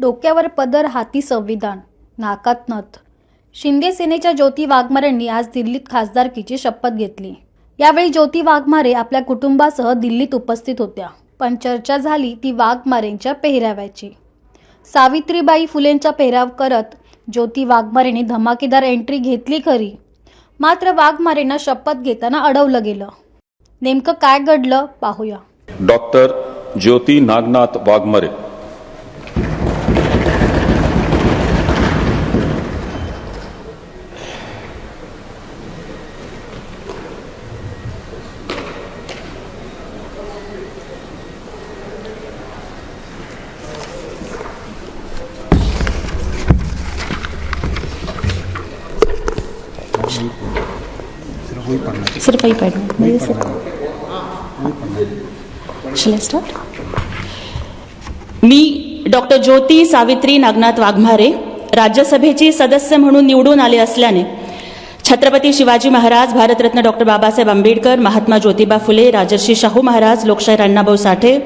डोक्यावर पदर, हाती संविधान, नाकात नथ. शिंदे सेनेच्या ज्योती वाघमारेंनी आज दिल्लीत खासदारकीची शपथ घेतली. यावेळी ज्योती वाघमारे आपल्या कुटुंबासह दिल्लीत उपस्थित होत्या. पण चर्चा झाली ती वाघमारेंच्या पेहराव्याची. सावित्रीबाई फुलेंचा पेहराव करत ज्योती वाघमारेंनी धमाकेदार एंट्री घेतली खरी, मात्र वाघमारेंना शपथ घेताना अडवलं गेलं. नेमकं काय घडलं पाहूया. डॉक्टर ज्योती नागनाथ वाघमारे. सिर्फ वही पढ़ना मेरे से. Shall I start? मी डॉक्टर ज्योती सावित्री नागनाथ वाघमारे राज्यसभेची सदस्य म्हणून निवडून आले असल्याने छत्रपती शिवाजी महाराज, भारतरत्न डॉक्टर बाबासाहेब आंबेडकर, महात्मा ज्योतिबा फुले, राजर्षी शाहू महाराज, लोकशाहीर अण्णाभाऊ साठे,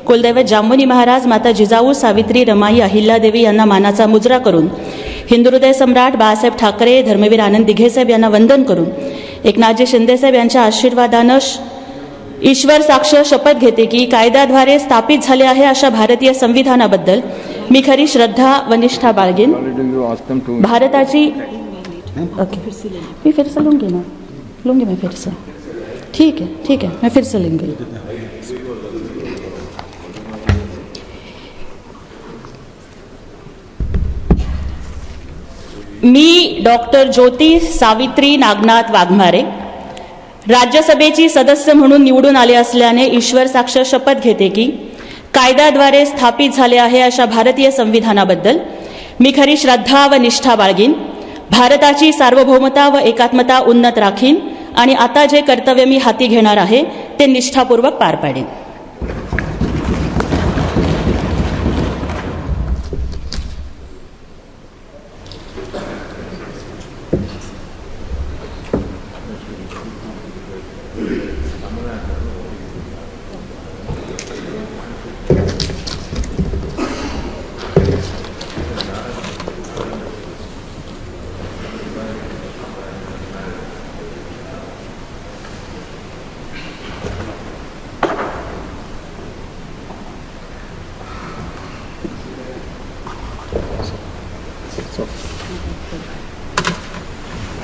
कुलदैवत जांभुनी महाराज, माता जिजाऊ, सावित्री, रमाई, अहिल्यादेवी यांना मानाचा मुजरा करून, हिंदुहृदय सम्राट बाळासाहेब ठाकरे, धर्मवीर आनंद दिघेसाहेब यांना वंदन करून, एकनाथजी शिंदेसाहेब यांच्या आशीर्वादानं ईश्वर साक्ष शपथ घेते की कायद्याद्वारे स्थापित झाले आहे अशा भारतीय संविधानाबद्दल मी खरी श्रद्धा व निष्ठा बाळगीन. भारताची मैं फिर से लूंगी मैं फिर से. ठीक है मैं फिर से लूंगी. मी डॉक्टर ज्योती सावित्री नागनाथ वाघमारे राज्यसभेची सदस्य म्हणून निवडून आले असल्याने ईश्वर साक्ष शपथ घेते की कायद्याद्वारे स्थापित झाले आहे अशा भारतीय संविधानाबद्दल मी खरी श्रद्धा व निष्ठा बाळगीन. भारताची सार्वभौमता व एकात्मता उन्नत राखीन आणि आता जे कर्तव्य मी हाती घेणार आहे ते निष्ठापूर्वक पार पाडेन.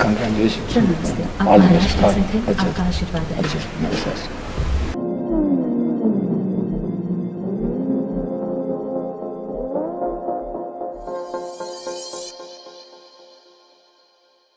Congratulations. All the best.